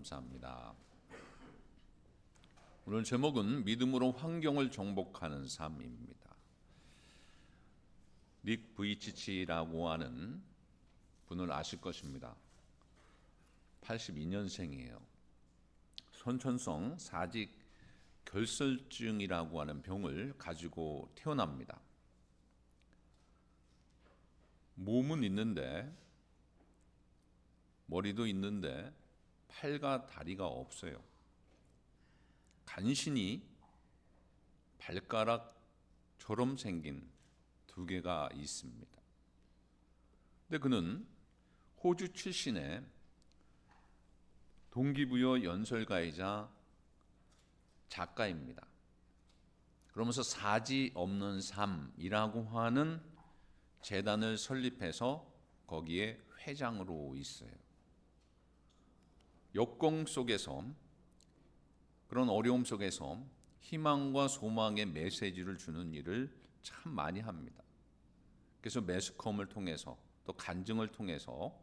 감사합니다. 오늘 제목은 믿음으로 환경을 정복하는 삶입니다. 닉 부이치치라고 하는 분을 아실 것입니다. 82년생이에요. 선천성 사직 결석증이라고 하는 병을 가지고 태어납니다. 몸은 있는데 머리도 있는데 팔과 다리가 없어요. 간신히 발가락처럼 생긴 두 개가 있습니다. 근데 그는 호주 출신의 동기부여 연설가이자 작가입니다. 그러면서 사지 없는 삶이라고 하는 재단을 설립해서 거기에 회장으로 있어요. 역공 속에서, 그런 어려움 속에서 희망과 소망의 메시지를 주는 일을 참 많이 합니다. 그래서 매스컴을 통해서 또 간증을 통해서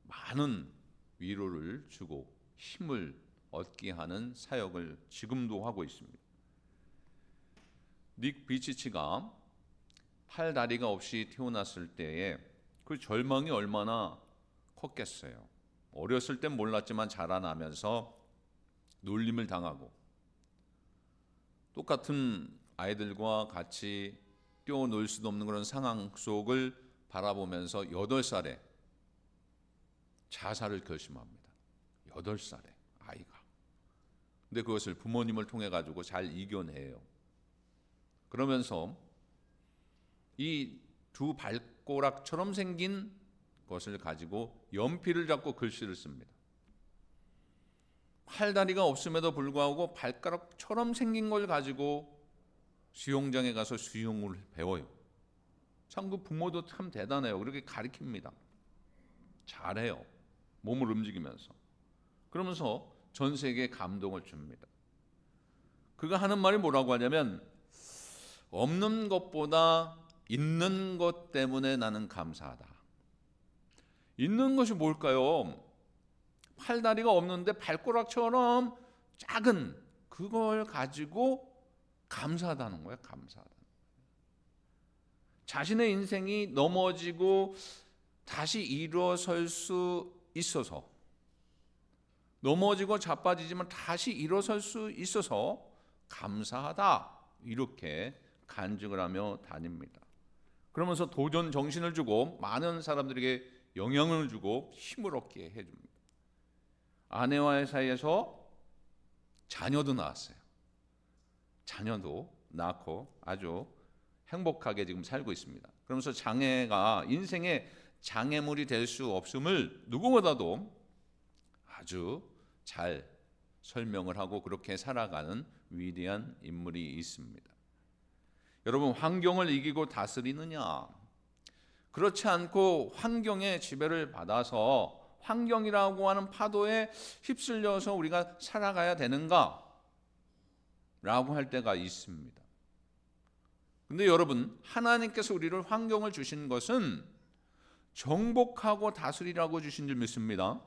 많은 위로를 주고 힘을 얻게 하는 사역을 지금도 하고 있습니다. 닉 비치치가 팔 다리가 없이 태어났을 때에 그 절망이 얼마나 컸겠어요. 어렸을 땐 몰랐지만 자라나면서 놀림을 당하고 똑같은 아이들과 같이 뛰어놀 수도 없는 그런 상황 속을 바라보면서 8살에 자살을 결심합니다. 8살에 아이가. 근데 그것을 부모님을 통해 가지고 잘 이겨내요. 그러면서 이 두 발가락처럼 생긴 것을 가지고 연필을 잡고 글씨를 씁니다. 팔다리가 없음에도 불구하고 발가락처럼 생긴 걸 가지고 수영장에 가서 수영을 배워요. 참 그 부모도 참 대단해요. 그렇게 가르칩니다. 잘해요. 몸을 움직이면서. 그러면서 전 세계에 감동을 줍니다. 그가 하는 말이 뭐라고 하냐면, 없는 것보다 있는 것 때문에 나는 감사하다. 있는 것이 뭘까요? 팔다리가 없는데 발가락처럼 작은 그걸 가지고 감사하다는 거예요. 감사하다. 자신의 인생이 넘어지고 다시 일어설 수 있어서, 넘어지고 자빠지지만 다시 일어설 수 있어서 감사하다, 이렇게 간증을 하며 다닙니다. 그러면서 도전 정신을 주고 많은 사람들에게 영향을 주고 힘을 얻게 해줍니다. 아내와의 사이에서 자녀도 낳았어요. 자녀도 낳고 아주 행복하게 지금 살고 있습니다. 그러면서 장애가 인생의 장애물이 될 수 없음을 누구보다도 아주 잘 설명을 하고 그렇게 살아가는 위대한 인물이 있습니다. 여러분, 환경을 이기고 다스리느냐? 그렇지 않고 환경의 지배를 받아서 환경이라고 하는 파도에 휩쓸려서 우리가 살아가야 되는가? 라고 할 때가 있습니다. 근데 여러분, 하나님께서 우리를 환경을 주신 것은 정복하고 다스리라고 주신 줄 믿습니다.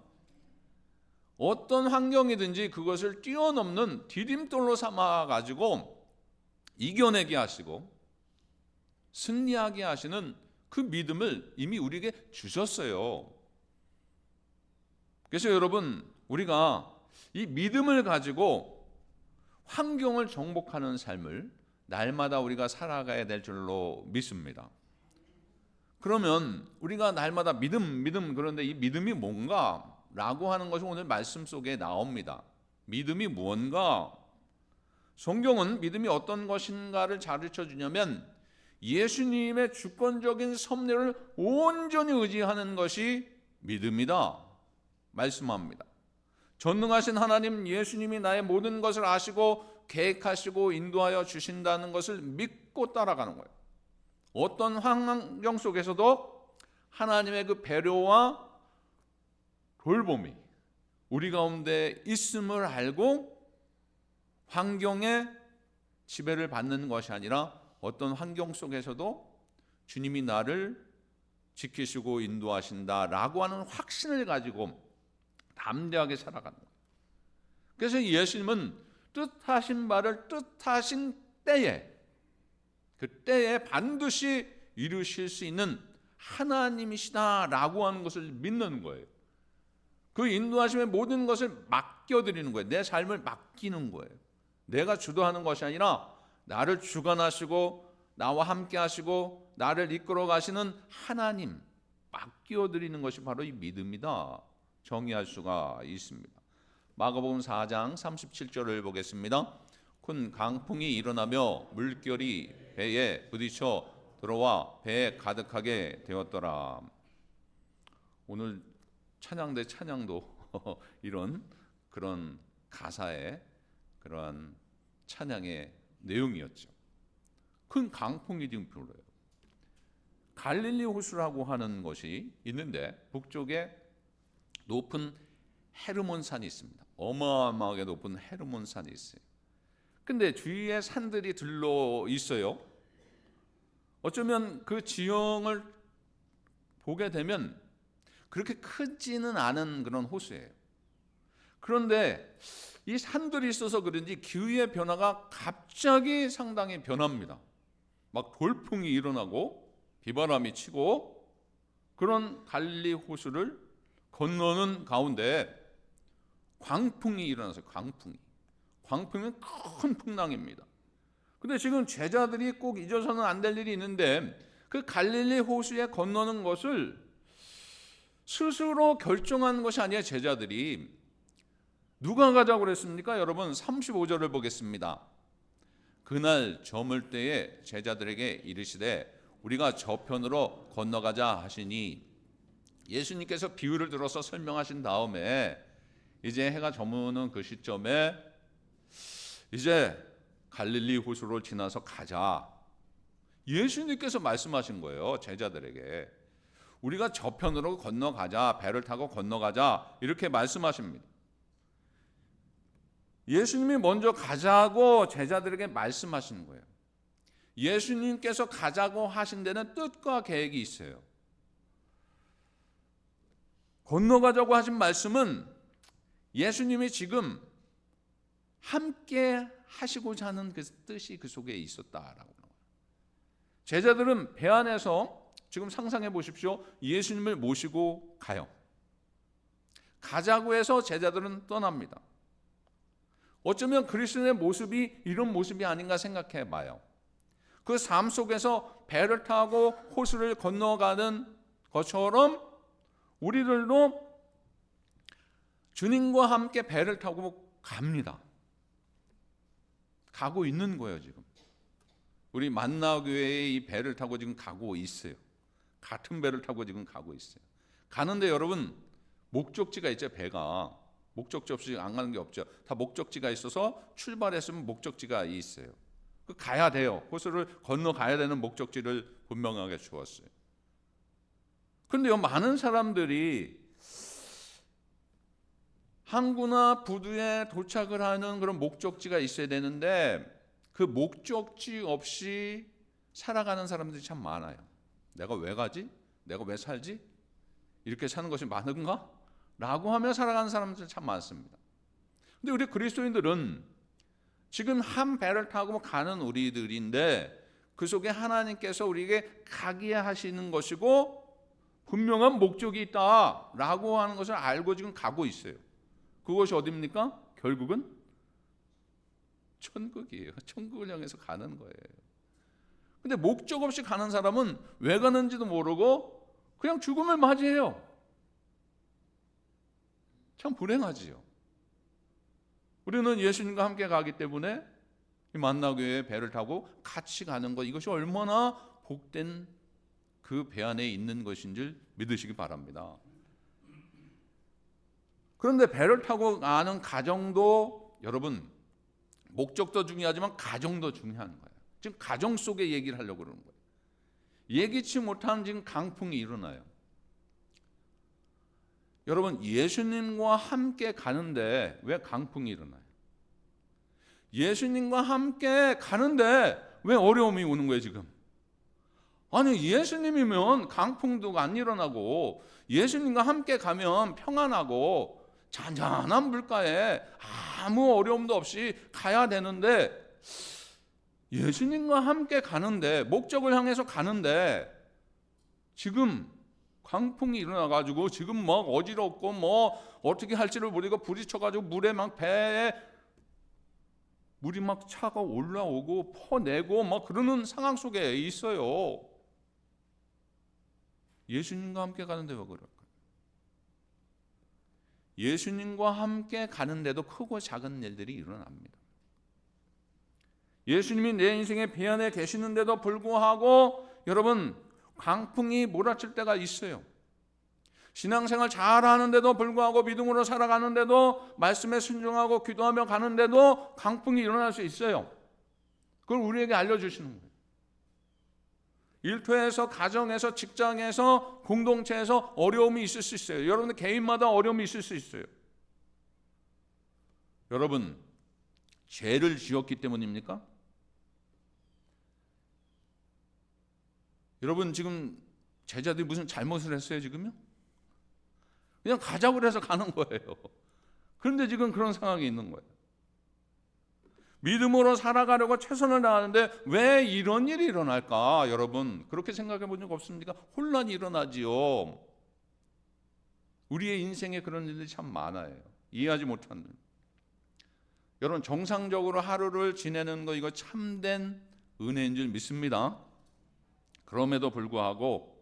어떤 환경이든지 그것을 뛰어넘는 디딤돌로 삼아가지고 이겨내게 하시고 승리하게 하시는 그 믿음을 이미 우리에게 주셨어요. 그래서 여러분, 우리가 이 믿음을 가지고 환경을 정복하는 삶을 날마다 우리가 살아가야 될 줄로 믿습니다. 그러면 우리가 날마다 믿음, 그런데 이 믿음이 뭔가? 라고 하는 것이 오늘 말씀 속에 나옵니다. 믿음이 무언가? 성경은 믿음이 어떤 것인가를 가르쳐 주냐면 예수님의 주권적인 섭리를 온전히 의지하는 것이 믿음이다 말씀합니다. 전능하신 하나님 예수님이 나의 모든 것을 아시고 계획하시고 인도하여 주신다는 것을 믿고 따라가는 거예요. 어떤 환경 속에서도 하나님의 그 배려와 돌봄이 우리 가운데 있음을 알고 환경의 지배를 받는 것이 아니라 어떤 환경 속에서도 주님이 나를 지키시고 인도하신다라고 하는 확신을 가지고 담대하게 살아가는 거예요. 그래서 예수님은 뜻하신 바를 뜻하신 때에, 그 때에 반드시 이루실 수 있는 하나님이시다라고 하는 것을 믿는 거예요. 그 인도하심의 모든 것을 맡겨드리는 거예요. 내 삶을 맡기는 거예요. 내가 주도하는 것이 아니라 나를 주관하시고 나와 함께 하시고 나를 이끌어 가시는 하나님 맡겨드리는 것이 바로 이 믿음이다 정의할 수가 있습니다. 마가복음 4장 37절을 보겠습니다. 큰 강풍이 일어나며 물결이 배에 부딪혀 들어와 배에 가득하게 되었더라. 오늘 찬양 대 찬양도 이런 그런 가사의 그러한 찬양의 내용이었죠. 큰 강풍이 지금 불어요. 갈릴리 호수라고 하는 것이 있는데 북쪽에 높은 헤르몬 산이 있습니다. 어마어마하게 높은 헤르몬 산이 있어요. 근데 주위에 산들이 들러 있어요. 어쩌면 그 지형을 보게 되면 그렇게 크지는 않은 그런 호수예요. 그런데 이 산들이 있어서 그런지 기후의 변화가 갑자기 상당히 변합니다. 막 돌풍이 일어나고 비바람이 치고 그런 갈릴리 호수를 건너는 가운데 광풍이 일어나서 광풍은 큰 풍랑입니다. 근데 지금 제자들이 꼭 잊어서는 안 될 일이 있는데 그 갈릴리 호수에 건너는 것을 스스로 결정한 것이 아니에요. 제자들이 누가 가자고 그랬습니까? 여러분 35절을 보겠습니다. 그날 저물 때에 제자들에게 이르시되 우리가 저편으로 건너가자 하시니 예수님께서 비유를 들어서 설명하신 다음에 이제 해가 저무는 그 시점에 이제 갈릴리 호수를 지나서 가자. 예수님께서 말씀하신 거예요. 제자들에게. 우리가 저편으로 건너가자. 배를 타고 건너가자. 이렇게 말씀하십니다. 예수님이 먼저 가자고 제자들에게 말씀하시는 거예요. 예수님께서 가자고 하신 데는 뜻과 계획이 있어요. 건너가자고 하신 말씀은 예수님이 지금 함께 하시고자 하는 그 뜻이 그 속에 있었다라고. 제자들은 배 안에서 지금 상상해 보십시오. 예수님을 모시고 가요. 가자고 해서 제자들은 떠납니다. 어쩌면 그리스도의 모습이 이런 모습이 아닌가 생각해 봐요. 그 삶 속에서 배를 타고 호수를 건너가는 것처럼 우리들도 주님과 함께 배를 타고 갑니다. 가고 있는 거예요, 지금. 우리 만나교회의 이 배를 타고 지금 가고 있어요. 같은 배를 타고 지금 가고 있어요. 가는데 여러분 목적지가 있죠. 배가 목적지 없이 안 가는 게 없죠. 다 목적지가 있어서 출발했으면 목적지가 있어요. 그 가야 돼요. 호수를 건너 가야 되는 목적지를 분명하게 주었어요. 그런데요, 많은 사람들이 항구나 부두에 도착을 하는 그런 목적지가 있어야 되는데 그 목적지 없이 살아가는 사람들이 참 많아요. 내가 왜 가지? 내가 왜 살지? 이렇게 사는 것이 많은가? 라고 하며 살아가는 사람들 참 많습니다. 근데 우리 그리스도인들은 지금 한 배를 타고 가는 우리들인데 그 속에 하나님께서 우리에게 가게 하시는 것이고 분명한 목적이 있다라고 하는 것을 알고 지금 가고 있어요. 그것이 어디입니까? 결국은 천국이에요. 천국을 향해서 가는 거예요. 근데 목적 없이 가는 사람은 왜 가는지도 모르고 그냥 죽음을 맞이해요. 참 불행하지요. 우리는 예수님과 함께 가기 때문에 이 만나교회에 배를 타고 같이 가는 것, 이것이 얼마나 복된 그 배 안에 있는 것인 줄 믿으시기 바랍니다. 그런데 배를 타고 가는 가정도 여러분 목적도 중요하지만 가정도 중요한 거예요. 지금 가정 속에 얘기를 하려고 그러는 거예요. 예기치 못한 지금 강풍이 일어나요. 여러분 예수님과 함께 가는데 왜 강풍이 일어나요? 예수님과 함께 가는데 왜 어려움이 오는 거예요 지금? 아니 예수님이면 강풍도 안 일어나고 예수님과 함께 가면 평안하고 잔잔한 물가에 아무 어려움도 없이 가야 되는데, 예수님과 함께 가는데, 목적을 향해서 가는데 지금 광풍이 일어나가지고 지금 막 어지럽고 뭐 어떻게 할지를 모르고 부딪혀가지고 물에 막 배에 물이 막 차가 올라오고 퍼내고 막 그러는 상황 속에 있어요. 예수님과 함께 가는데 왜 그럴까요? 예수님과 함께 가는데도 크고 작은 일들이 일어납니다. 예수님이 내 인생의 배안에 계시는데도 불구하고 여러분, 광풍이 몰아칠 때가 있어요. 신앙생활 잘하는데도 불구하고, 믿음으로 살아가는데도, 말씀에 순종하고 기도하며 가는데도 광풍이 일어날 수 있어요. 그걸 우리에게 알려주시는 거예요. 일터에서, 가정에서, 직장에서, 공동체에서 어려움이 있을 수 있어요. 여러분들 개인마다 어려움이 있을 수 있어요. 여러분, 죄를 지었기 때문입니까? 여러분, 지금 제자들이 무슨 잘못을 했어요 지금요? 그냥 가자고 그래서 가는 거예요. 그런데 지금 그런 상황이 있는 거예요. 믿음으로 살아가려고 최선을 다하는데 왜 이런 일이 일어날까? 여러분, 그렇게 생각해 본 적 없습니까? 혼란이 일어나지요. 우리의 인생에 그런 일들이 참 많아요. 이해하지 못하는. 여러분, 정상적으로 하루를 지내는 거, 이거 참된 은혜인 줄 믿습니다. 그럼에도 불구하고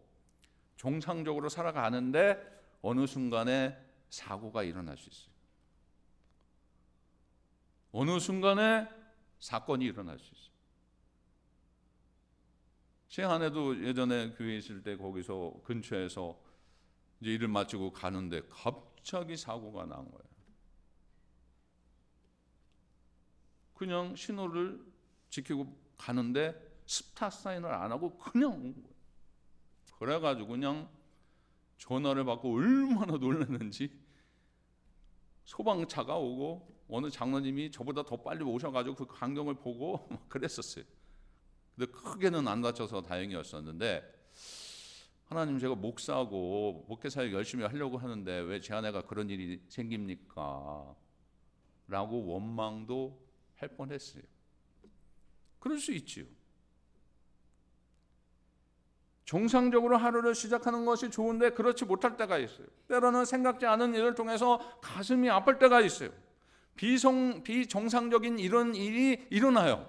정상적으로 살아가는데 어느 순간에 사고가 일어날 수 있어요. 어느 순간에 사건이 일어날 수 있어요. 제 아내도 예전에 교회에 있을 때 거기서 근처에서 이제 일을 마치고 가는데 갑자기 사고가 난 거예요. 그냥 신호를 지키고 가는데 스탑 사인을 안 하고 그냥 온 거예요. 그래가지고 그냥 전화를 받고 얼마나 놀랐는지, 소방차가 오고 어느 장로님이 저보다 더 빨리 오셔가지고 그 광경을 보고 막 그랬었어요. 근데 크게는 안 다쳐서 다행이었었는데, 하나님, 제가 목사고 목회사역 열심히 하려고 하는데 왜 제 아내가 그런 일이 생깁니까? 라고 원망도 할 뻔했어요. 그럴 수 있지요. 정상적으로 하루를 시작하는 것이 좋은데 그렇지 못할 때가 있어요. 때로는 생각지 않은 일을 통해서 가슴이 아플 때가 있어요. 비정상적인 이런 일이 일어나요.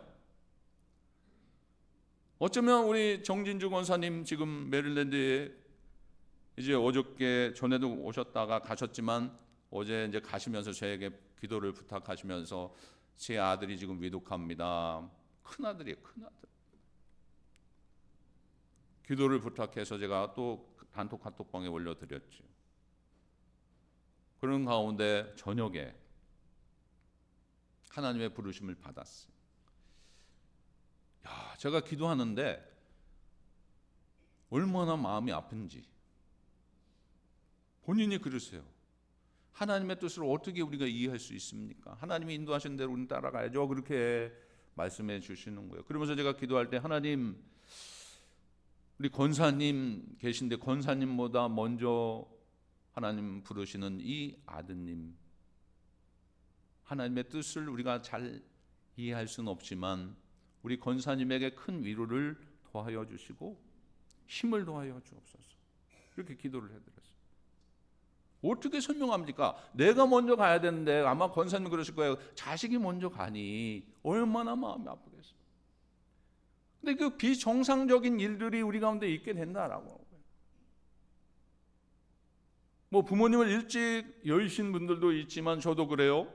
어쩌면 우리 정진주 권사님 지금 메릴랜드에 이제 어저께 전에도 오셨다가 가셨지만 어제 이제 가시면서 저에게 기도를 부탁하시면서, 제 아들이 지금 위독합니다. 큰아들이에요, 큰아들. 기도를 부탁해서 제가 또 단톡 카톡방에 올려드렸죠. 그런 가운데 저녁에 하나님의 부르심을 받았어요. 제가 기도하는데 얼마나 마음이 아픈지 본인이 그러세요. 하나님의 뜻을 어떻게 우리가 이해할 수 있습니까? 하나님이 인도하신 대로 우리는 따라가야죠. 그렇게 말씀해 주시는 거예요. 그러면서 제가 기도할 때, 하나님, 우리 권사님 계신데 권사님보다 먼저 하나님 부르시는 이 아드님, 하나님의 뜻을 우리가 잘 이해할 수는 없지만 우리 권사님에게 큰 위로를 더하여 주시고 힘을 더하여 주옵소서. 이렇게 기도를 해드렸어요. 어떻게 설명합니까? 내가 먼저 가야 되는데, 아마 권사님 그러실 거예요. 자식이 먼저 가니 얼마나 마음이 아프겠어요. 근데 그 비정상적인 일들이 우리 가운데 있게 된다라고. 뭐 부모님을 일찍 여의신 분들도 있지만 저도 그래요.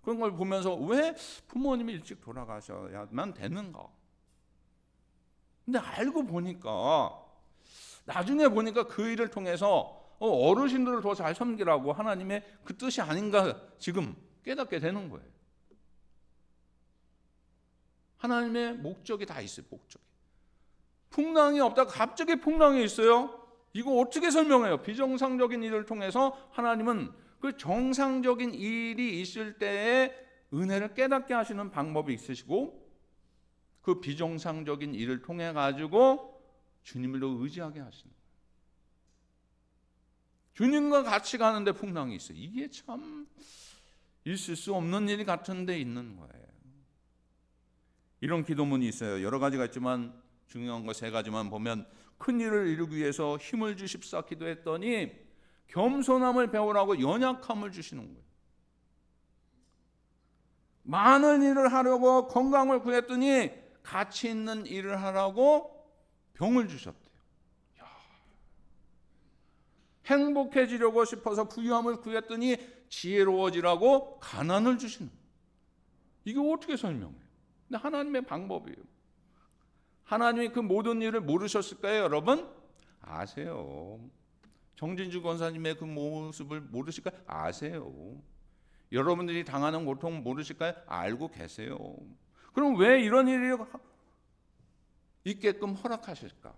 그런 걸 보면서 왜 부모님이 일찍 돌아가셔야만 되는가? 근데 알고 보니까, 나중에 보니까 그 일을 통해서 어르신들을 더 잘 섬기라고 하나님의 그 뜻이 아닌가 지금 깨닫게 되는 거예요. 하나님의 목적이 다 있어요. 목적이. 풍랑이 없다가 갑자기 풍랑이 있어요. 이거 어떻게 설명해요? 비정상적인 일을 통해서 하나님은 그 정상적인 일이 있을 때에 은혜를 깨닫게 하시는 방법이 있으시고, 그 비정상적인 일을 통해 가지고 주님을 더 의지하게 하시는 거예요. 주님과 같이 가는데 풍랑이 있어요. 이게 참 있을 수 없는 일이 같은데 있는 거예요. 이런 기도문이 있어요. 여러 가지가 있지만 중요한 거 3가지만 보면, 큰 일을 이루기 위해서 힘을 주십사 기도했더니 겸손함을 배우라고 연약함을 주시는 거예요. 많은 일을 하려고 건강을 구했더니 가치 있는 일을 하라고 병을 주셨대요. 행복해지려고 싶어서 부유함을 구했더니 지혜로워지라고 가난을 주시는 거예요. 이게 어떻게 설명해요? 근데 하나님의 방법이에요. 하나님이 그 모든 일을 모르셨을까요, 여러분? 아세요. 정진주 권사님의 그 모습을 모르실까요? 아세요. 여러분들이 당하는 고통 모르실까요? 알고 계세요. 그럼 왜 이런 일이 있게끔 허락하실까?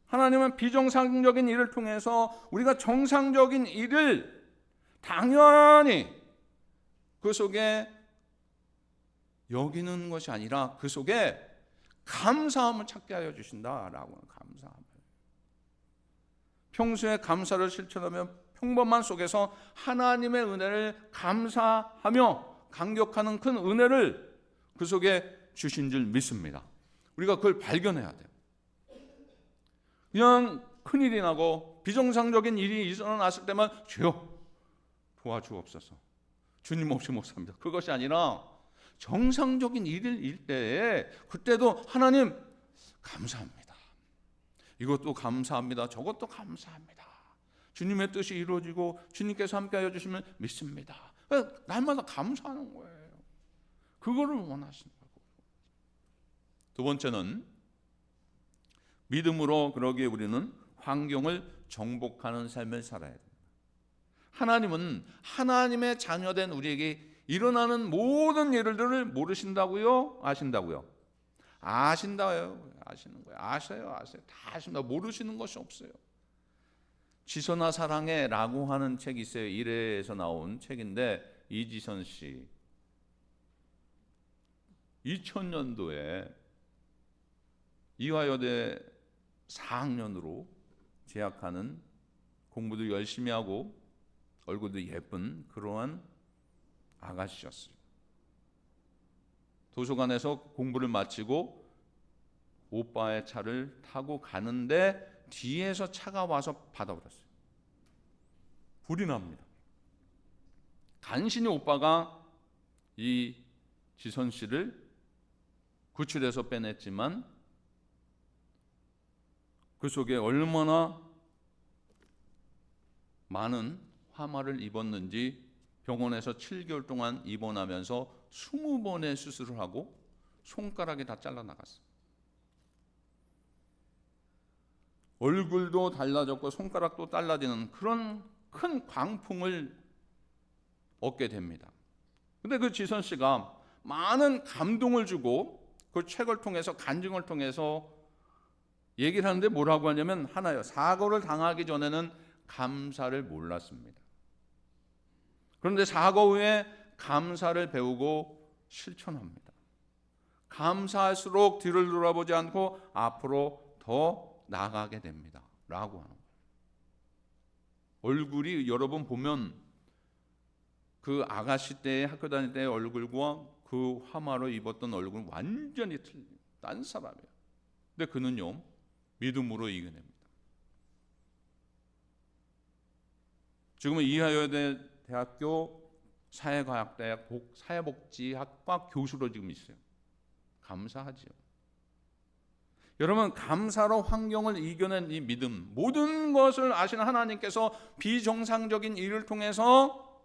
하나님은 비정상적인 일을 통해서 우리가 정상적인 일을 당연히 그 속에 여기는 것이 아니라 그 속에 감사함을 찾게 하여 주신다라고 하는 감사함을. 평소에 감사를 실천하면 평범한 속에서 하나님의 은혜를 감사하며 감격하는 큰 은혜를 그 속에 주신 줄 믿습니다. 우리가 그걸 발견해야 돼요. 그냥 큰일이 나고 비정상적인 일이 일어났을 때만 주여 도와주옵소서, 주님 없이 못 삽니다, 그것이 아니라 정상적인 일일 때에 그때도 하나님 감사합니다, 이것도 감사합니다, 저것도 감사합니다, 주님의 뜻이 이루어지고 주님께서 함께하여 주시면 믿습니다. 날마다 감사하는 거예요. 그거를 원하시는 거예요. 두 번째는 믿음으로 그러기에 우리는 환경을 정복하는 삶을 살아야 됩니다. 하나님은 하나님의 자녀된 우리에게 일어나는 모든 일들을 모르신다고요? 아신다고요? 아신다요. 아시는 거예요. 아셔요. 다 아신다. 모르시는 것이 없어요. 지선아 사랑해 라고 하는 책이 있어요. 일회에서 나온 책인데, 이지선 씨 2000년도에 이화여대 4학년으로 재학하는, 공부도 열심히 하고 얼굴도 예쁜 그러한 아가씨였어요. 도서관에서 공부를 마치고 오빠의 차를 타고 가는데 뒤에서 차가 와서 받아버렸어요. 불이 납니다. 간신히 오빠가 이 지선 씨를 구출해서 빼냈지만 그 속에 얼마나 많은 화마를 입었는지 병원에서 7개월 동안 입원하면서 20번의 수술을 하고 손가락이 다 잘라나갔어요. 얼굴도 달라졌고 손가락도 잘라지는 그런 큰 광풍을 얻게 됩니다. 근데 그 지선 씨가 많은 감동을 주고 그 책을 통해서, 간증을 통해서 얘기를 하는데 뭐라고 하냐면 하나요. 사고를 당하기 전에는 감사를 몰랐습니다. 그런데 사고 후에 감사를 배우고 실천합니다. 감사할수록 뒤를 돌아보지 않고 앞으로 더 나아가게 됩니다 라고 하는 거예요. 얼굴이 여러분 보면 그 아가씨 때 학교 다닐 때의 얼굴과 그 화마로 입었던 얼굴은 완전히 틀린 딴 사람이에요. 근데 그는요 믿음으로 이겨냅니다. 지금은 이화여대 대학교 사회과학대학 사회복지학과 교수로 지금 있어요. 감사하죠. 여러분, 감사로 환경을 이겨낸 이 믿음, 모든 것을 아시는 하나님께서 비정상적인 일을 통해서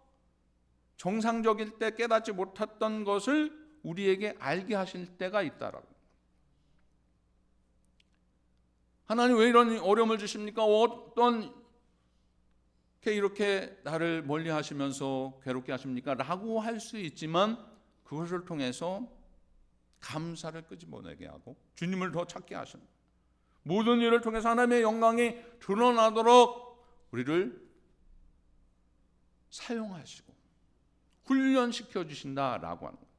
정상적일 때 깨닫지 못했던 것을 우리에게 알게 하실 때가 있다라고. 하나님 왜 이런 어려움을 주십니까? 어떤 이렇게 나를 멀리 하시면서 괴롭게 하십니까? 라고 할 수 있지만 그것을 통해서 감사를 끄집어내게 하고 주님을 더 찾게 하시는, 모든 일을 통해서 하나님의 영광이 드러나도록 우리를 사용하시고 훈련시켜 주신다라고 하는 거예요.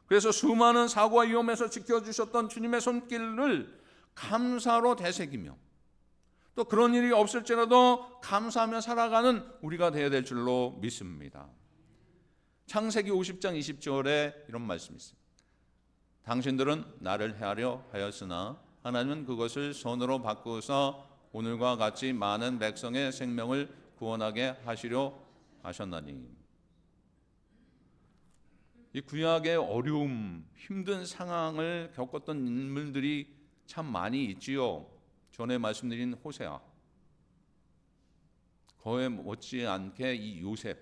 그래서 수많은 사고와 위험에서 지켜주셨던 주님의 손길을 감사로 되새기며 또 그런 일이 없을지라도 감사하며 살아가는 우리가 되어야 될 줄로 믿습니다. 창세기 50장 20절에 이런 말씀이 있습니다. 당신들은 나를 해하려 하였으나 하나님은 그것을 선으로 바꾸어서 오늘과 같이 많은 백성의 생명을 구원하게 하시려 하셨나니. 이 구약의 어려움, 힘든 상황을 겪었던 인물들이 참 많이 있지요. 전에 말씀드린 호세아, 거에 못지않게 이 요셉.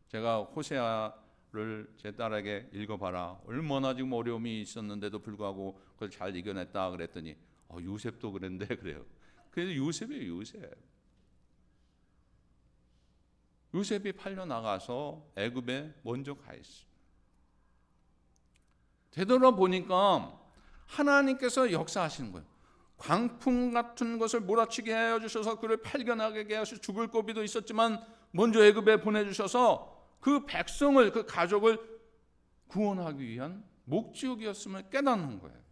제가 호세아를 제 딸에게 읽어봐라. 얼마나 지금 어려움이 있었는데도 불구하고 그걸 잘 이겨냈다 그랬더니 요셉도 그랬는데 그래요. 그래서 요셉이에요, 요셉. 요셉이 팔려 나가서 애굽에 먼저 가 있어요. 되돌아보니까 하나님께서 역사하시는 거예요. 광풍 같은 것을 몰아치게 하여 주셔서 그를 팔려나가게 하셔서 죽을 고비도 있었지만 먼저 애굽에 보내주셔서 그 백성을, 그 가족을 구원하기 위한 목적이었음을 깨닫는 거예요.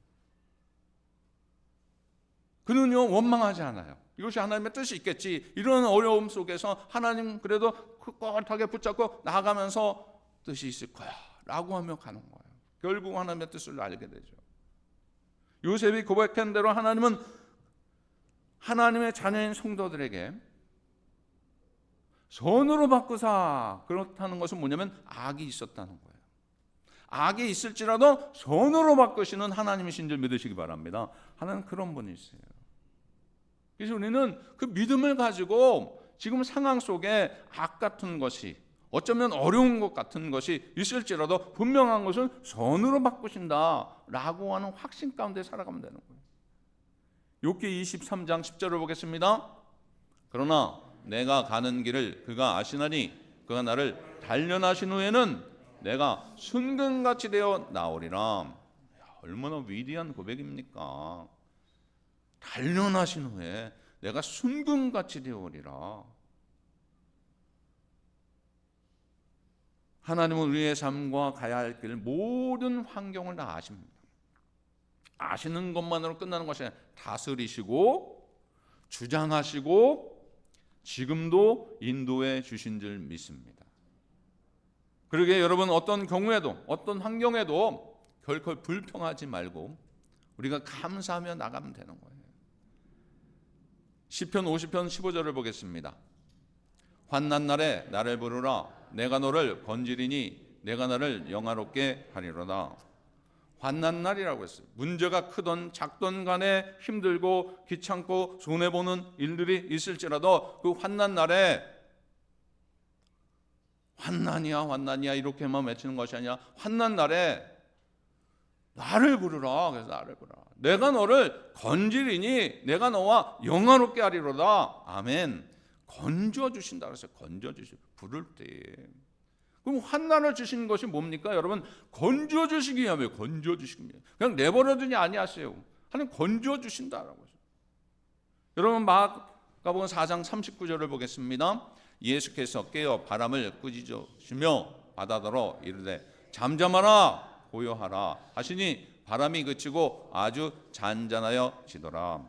그는요 원망하지 않아요. 이것이 하나님의 뜻이 있겠지. 이런 어려움 속에서 하나님 그래도 꿋꿋하게 붙잡고 나가면서 뜻이 있을 거야 라고 하며 가는 거예요. 결국 하나님의 뜻을 알게 되죠. 요셉이 고백한 대로 하나님은 하나님의 자녀인 성도들에게 선으로 바꾸사. 그렇다는 것은 뭐냐면 악이 있었다는 거예요. 악이 있을지라도 선으로 바꾸시는 하나님이신 줄 믿으시기 바랍니다. 하나님 그런 분이세요. 그래서 우리는 그 믿음을 가지고 지금 상황 속에 악 같은 것이, 어쩌면 어려운 것 같은 것이 있을지라도 분명한 것은 선으로 바꾸신다라고 하는 확신 가운데 살아가면 되는 거예요. 욥기 23장 10절을 보겠습니다. 그러나 내가 가는 길을 그가 아시나니 그가 나를 단련하신 후에는 내가 순금같이 되어 나오리라. 얼마나 위대한 고백입니까? 단련하신 후에 내가 순금같이 되어오리라. 하나님은 우리의 삶과 가야 할 길 모든 환경을 다 아십니다. 아시는 것만으로 끝나는 것이 아니라 다스리시고 주장하시고 지금도 인도해 주신 줄 믿습니다. 그러게 여러분 어떤 경우에도 어떤 환경에도 결코 불평하지 말고 우리가 감사하며 나가면 되는 거예요. 시편 50편 15절을 보겠습니다. 환난 날에 나를 부르라. 내가 너를 건지리니 내가 나를 영화롭게 하리로다. 환난 날이라고 했어요. 문제가 크던 작던 간에 힘들고 귀찮고 손해보는 일들이 있을지라도 그 환난 날에 환난이야 환난이야 이렇게만 외치는 것이 아니라 환난 날에 나를 부르라. 그래서 나를 부르라. 내가 너를 건지리니 내가 너와 영화롭게 하리로다. 아멘. 건져주신다 그랬어요. 건져주시 부를 때. 그럼 환난을 주신 것이 뭡니까? 여러분 건져주시기 위함이에요. 건져주시기 위함. 그냥 내버려두지 아니하세요. 하나님 건져주신다라고 하죠. 여러분 마가복음 4장 39절을 보겠습니다. 예수께서 깨어 바람을 꾸짖으시며 바다더러 이르되 잠잠하라 고요하라 하시니 바람이 그치고 아주 잔잔하여 지더라.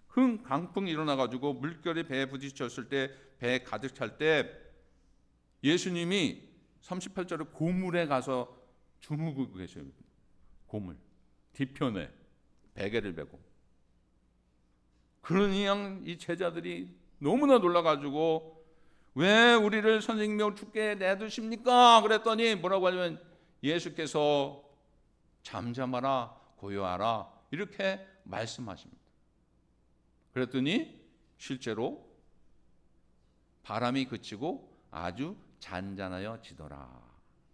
큰 강풍이 일어나가지고 물결이 배에 부딪혔을 때 배에 가득 찰 때 예수님이 38절에 고물에 가서 주무고 계셔요. 고물 뒤편에 베개를 베고. 그러니 이 제자들이 너무나 놀라가지고 왜 우리를 선생님이 죽게 내두십니까? 그랬더니 뭐라고 하냐면 예수께서 잠잠하라 고요하라 이렇게 말씀하십니다. 그랬더니 실제로 바람이 그치고 아주 잔잔하여 지더라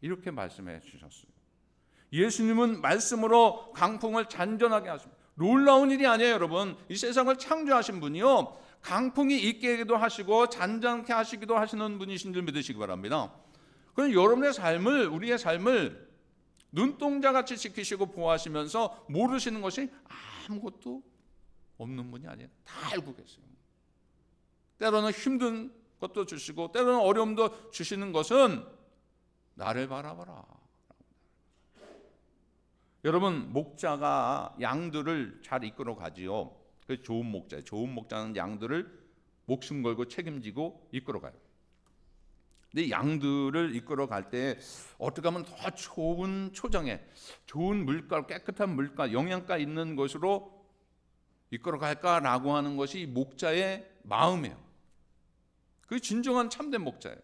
이렇게 말씀해 주셨어요. 예수님은 말씀으로 강풍을 잔잔하게 하십니다. 놀라운 일이 아니에요. 여러분 이 세상을 창조하신 분이요 강풍이 있게도 하시고 잔잔케 하시기도 하시는 분이신 줄 믿으시기 바랍니다. 그럼 여러분의 삶을 우리의 삶을 눈동자같이 지키시고 보호하시면서 모르시는 것이 아무것도 없는 분이 아니에요. 다 알고 계세요. 때로는 힘든 것도 주시고 때로는 어려움도 주시는 것은 나를 바라봐라. 여러분 목자가 양들을 잘 이끌어 가지요. 그 좋은 목자예요. 좋은 목자는 양들을 목숨 걸고 책임지고 이끌어가요. 근데 양들을 이끌어갈 때 어떻게 하면 더 좋은 초정에 좋은 물가, 깨끗한 물가, 영양가 있는 것으로 이끌어갈까라고 하는 것이 목자의 마음이에요. 그게 진정한 참된 목자예요.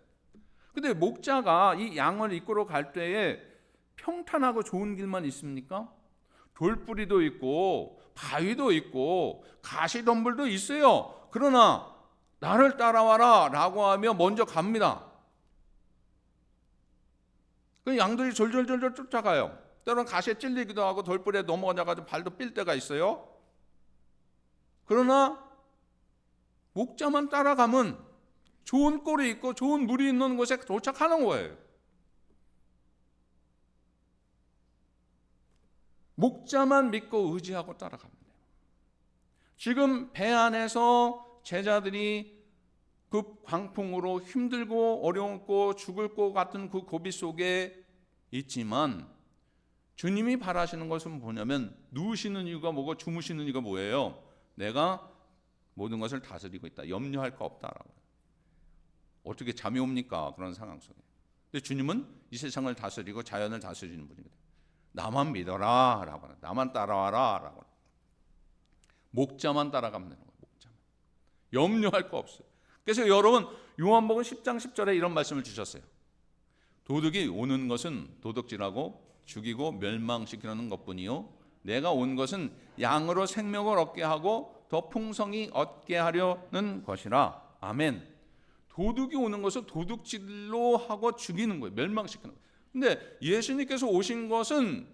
근데 목자가 이 양을 이끌어갈 때에 평탄하고 좋은 길만 있습니까? 돌뿌리도 있고 바위도 있고 가시덤불도 있어요. 그러나 나를 따라와라 라고 하며 먼저 갑니다. 그 양들이 졸졸졸졸 쫓아가요. 때로는 가시에 찔리기도 하고 돌뿌리에 넘어가다가 발도 삘 때가 있어요. 그러나 목자만 따라가면 좋은 꼴이 있고 좋은 물이 있는 곳에 도착하는 거예요. 목자만 믿고 의지하고 따라갑니다. 지금 배 안에서 제자들이 그 광풍으로 힘들고 어려웠고 죽을 것 같은 그 고비 속에 있지만 주님이 바라시는 것은 뭐냐면 누우시는 이유가 뭐고 주무시는 이유가 뭐예요? 내가 모든 것을 다스리고 있다. 염려할 거 없다라고. 어떻게 잠이 옵니까? 그런 상황 속에. 근데 주님은 이 세상을 다스리고 자연을 다스리는 분입니다. 나만 믿어라 라고 하는, 나만 따라와라 라고 하는. 목자만 따라가면 되는 거예요. 목자만. 염려할 거 없어요. 그래서 여러분 요한복음 10장 10절에 이런 말씀을 주셨어요. 도둑이 오는 것은 도둑질하고 죽이고 멸망시키려는 것뿐이요 내가 온 것은 양으로 생명을 얻게 하고 더 풍성히 얻게 하려는 것이라. 아멘. 도둑이 오는 것은 도둑질로 하고 죽이는 거예요. 멸망시키는 거예요. 근데 예수님께서 오신 것은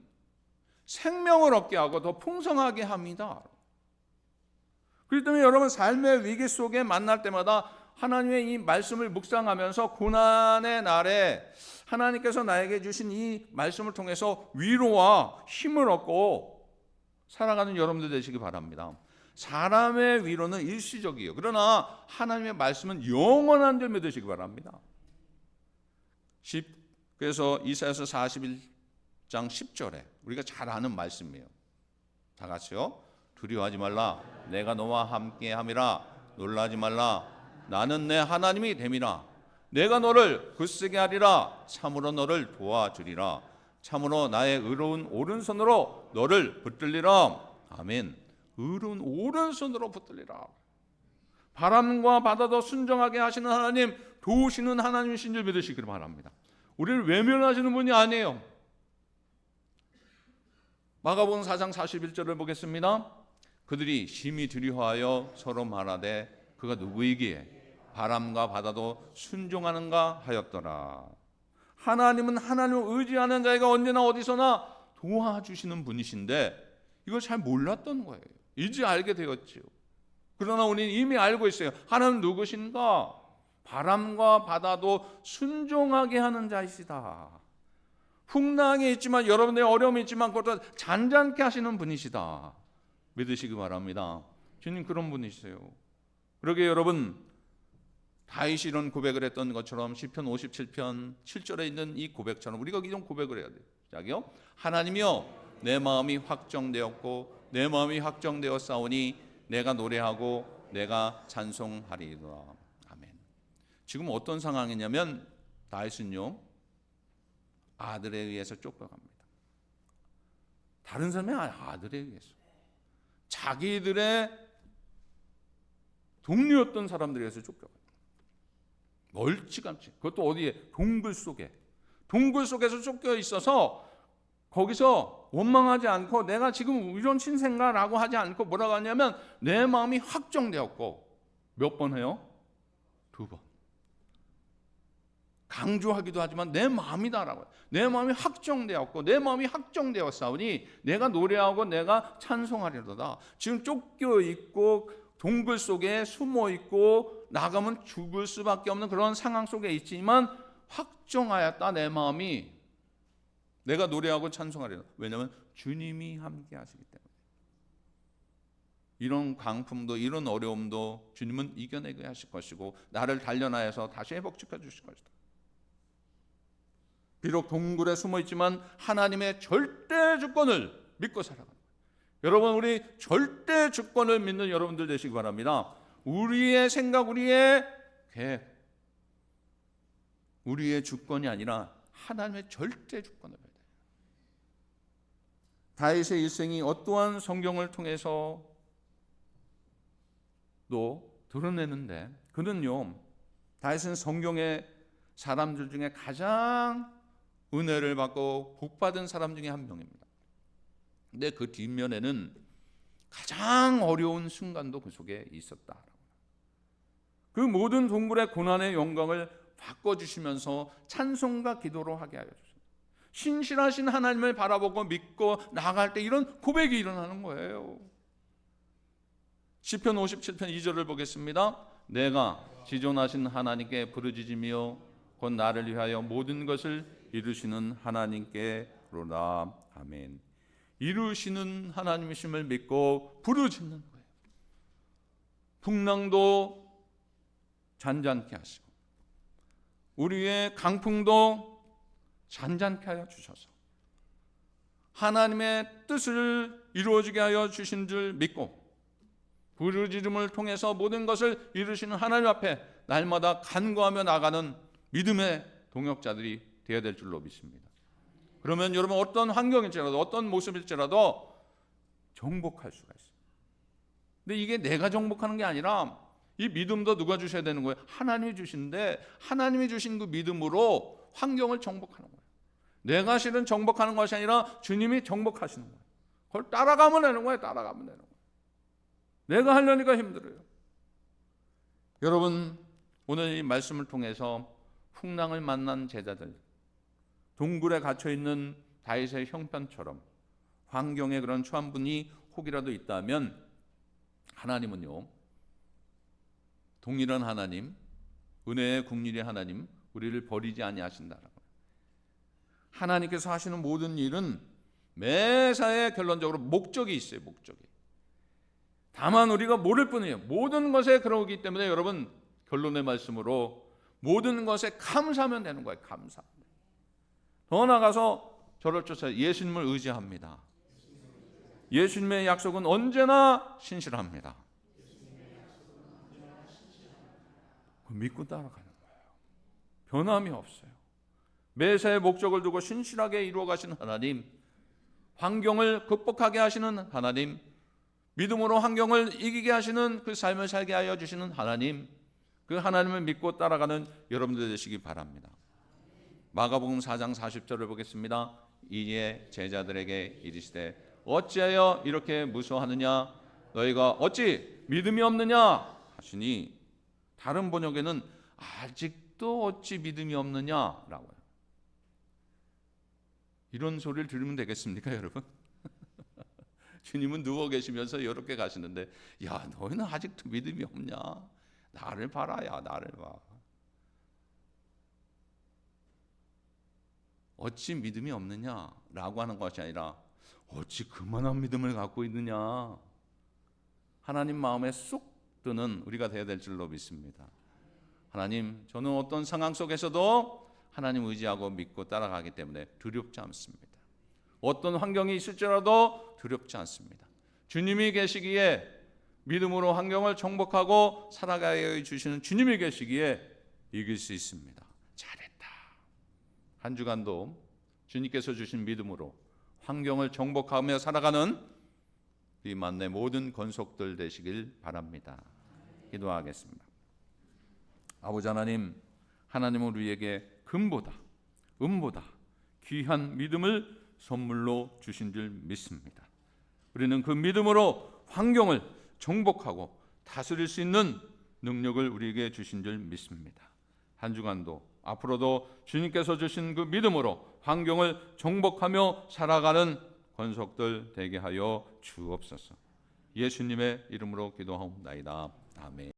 생명을 얻게 하고 더 풍성하게 합니다. 그렇기 때문에 여러분 삶의 위기 속에 만날 때마다 하나님의 이 말씀을 묵상하면서 고난의 날에 하나님께서 나에게 주신 이 말씀을 통해서 위로와 힘을 얻고 살아가는 여러분들 되시기 바랍니다. 사람의 위로는 일시적이에요. 그러나 하나님의 말씀은 영원한 줄 믿으시기 바랍니다. 그래서 이사야서 41장 10절에 우리가 잘 아는 말씀이에요. 다 같이요. 두려워하지 말라. 내가 너와 함께 함이라. 놀라지 말라. 나는 내 하나님이 됨이라. 내가 너를 굳세게 하리라. 참으로 너를 도와주리라. 참으로 나의 의로운 오른손으로 너를 붙들리라. 아멘. 의로운 오른손으로 붙들리라. 바람과 바다도 순종하게 하시는 하나님, 도우시는 하나님이신 줄 믿으시기를 바랍니다. 우리를 외면하시는 분이 아니에요. 마가복음 4장 41절을 보겠습니다. 그들이 심히 두려워하여 서로 말하되 그가 누구이기에 바람과 바다도 순종하는가 하였더라. 하나님은 하나님을 의지하는 자가 언제나 어디서나 도와주시는 분이신데 이걸 잘 몰랐던 거예요. 이제 알게 되었지요. 그러나 우리는 이미 알고 있어요. 하나님 누구신가? 바람과 바다도 순종하게 하는 자이시다. 풍랑이 있지만 여러분의 어려움이 있지만 그것도 잔잔케 하시는 분이시다. 믿으시기 바랍니다. 주님 그런 분이세요. 그러게 여러분 다윗이 이런 고백을 했던 것처럼 시편 57편 7절에 있는 이 고백처럼 우리가 이런 고백을 해야 돼요. 시작이요. 하나님이여 내 마음이 확정되었고 내 마음이 확정되었사오니 내가 노래하고 내가 찬송하리로다. 아멘. 지금 어떤 상황이냐면 다윗은요 아들에 의해서 쫓겨갑니다. 다른 사람의 아들에 의해서 자기들의 동료였던 사람들에 의해서 쫓겨갑니다. 멀찌감치 그것도 어디에 동굴 속에서 쫓겨 있어서 거기서 원망하지 않고 내가 지금 이런 신생가라고 하지 않고 뭐라고 하냐면 내 마음이 확정되었고 몇 번 해요? 2번. 강조하기도 하지만 내 마음이다라고 해요. 내 마음이 확정되었고 내 마음이 확정되었사오니 내가 노래하고 내가 찬송하리로다. 지금 쫓겨 있고 동굴 속에 숨어 있고 나가면 죽을 수밖에 없는 그런 상황 속에 있지만 확정하였다. 내 마음이 내가 노래하고 찬송하리라. 왜냐하면 주님이 함께 하시기 때문에. 이런 강풍도 이런 어려움도 주님은 이겨내게 하실 것이고 나를 단련하여서 다시 회복시켜 주실 것이다. 비록 동굴에 숨어 있지만 하나님의 절대 주권을 믿고 살아간다. 여러분, 우리 절대 주권을 믿는 여러분들 되시기 바랍니다. 우리의 생각, 우리의 계획, 우리의 주권이 아니라 하나님의 절대 주권을 봐야 돼요. 다윗의 일생이 어떠한 성경을 통해서도 드러내는데, 그는요, 다윗은 성경의 사람들 중에 가장 은혜를 받고 복받은 사람 중에 한 명입니다. 근데 그 뒷면에는 가장 어려운 순간도 그 속에 있었다. 그 모든 동굴의 고난의 영광을 바꿔주시면서 찬송과 기도로 하게 하여 주셨습니다. 신실하신 하나님을 바라보고 믿고 나아갈 때 이런 고백이 일어나는 거예요. 시편 57편 2절을 보겠습니다. 내가 지존하신 하나님께 부르짖으며 곧 나를 위하여 모든 것을 이루시는 하나님께로라. 아멘. 이루시는 하나님이심을 믿고 부르짖는 거예요. 풍랑도 잔잔케 하시고 우리의 강풍도 잔잔케 하여 주셔서 하나님의 뜻을 이루어지게 하여 주신 줄 믿고 부르짖음을 통해서 모든 것을 이루시는 하나님 앞에 날마다 간구하며 나가는 믿음의 동역자들이 되어야 될 줄로 믿습니다. 그러면 여러분, 어떤 환경일지라도 어떤 모습일지라도 정복할 수가 있어요. 근데 이게 내가 정복하는 게 아니라 이 믿음도 누가 주셔야 되는 거예요? 하나님이 주시는데, 하나님이 주신 그 믿음으로 환경을 정복하는 거예요. 내가 실은 정복하는 것이 아니라 주님이 정복하시는 거예요. 그걸 따라가면 되는 거예요. 따라가면 되는 거예요. 내가 하려니까 힘들어요. 여러분, 오늘 이 말씀을 통해서 풍랑을 만난 제자들, 동굴에 갇혀있는 다윗의 형편처럼 환경에 그런 처한 분이 혹이라도 있다면, 하나님은요, 동일한 하나님, 은혜의 국률의 하나님, 우리를 버리지 아니하신다라고. 하나님께서 하시는 모든 일은 매사에 결론적으로 목적이 있어요. 목적이. 다만 우리가 모를 뿐이에요. 모든 것에 그러기 때문에 여러분, 결론의 말씀으로 모든 것에 감사하면 되는 거예요. 감사. 더 나아가서 저를 쫓아 예수님을 의지합니다. 예수님의 약속은 언제나 신실합니다. 믿고 따라가는 거예요. 변함이 없어요. 매사에 목적을 두고 신실하게 이루어 가시는 하나님, 환경을 극복하게 하시는 하나님, 믿음으로 환경을 이기게 하시는 그 삶을 살게 하여 주시는 하나님, 그 하나님을 믿고 따라가는 여러분들 되시기 바랍니다. 마가복음 4장 40절을 보겠습니다. 이에 제자들에게 이르시되 어찌하여 이렇게 무서워하느냐? 너희가 어찌 믿음이 없느냐? 하시니, 다른 번역에는 아직도 어찌 믿음이 없느냐라고요. 이런 소리를 들으면 되겠습니까, 여러분? 주님은 누워 계시면서 이렇게 가시는데, 야, 너희는 아직도 믿음이 없냐? 나를 봐라야, 나를 봐. 어찌 믿음이 없느냐라고 하는 것이 아니라 어찌 그만한 믿음을 갖고 있느냐. 하나님 마음에 쏙 드는 우리가 되어야 될 줄로 믿습니다. 하나님, 저는 어떤 상황 속에서도 하나님 의지하고 믿고 따라가기 때문에 두렵지 않습니다. 어떤 환경이 있을지라도 두렵지 않습니다. 주님이 계시기에, 믿음으로 환경을 정복하고 살아가야 주시는 주님이 계시기에 이길 수 있습니다. 잘했다. 한 주간도 주님께서 주신 믿음으로 환경을 정복하며 살아가는 이 만내 모든 권속들 되시길 바랍니다. 기도하겠습니다. 아버지 하나님, 하나님은 우리에게 금보다 은보다 귀한 믿음을 선물로 주신 줄 믿습니다. 우리는 그 믿음으로 환경을 정복하고 다스릴 수 있는 능력을 우리에게 주신 줄 믿습니다. 한 주간도 앞으로도 주님께서 주신 그 믿음으로 환경을 정복하며 살아가는 권속들 되게 하여 주옵소서. 예수님의 이름으로 기도하옵나이다. 아멘.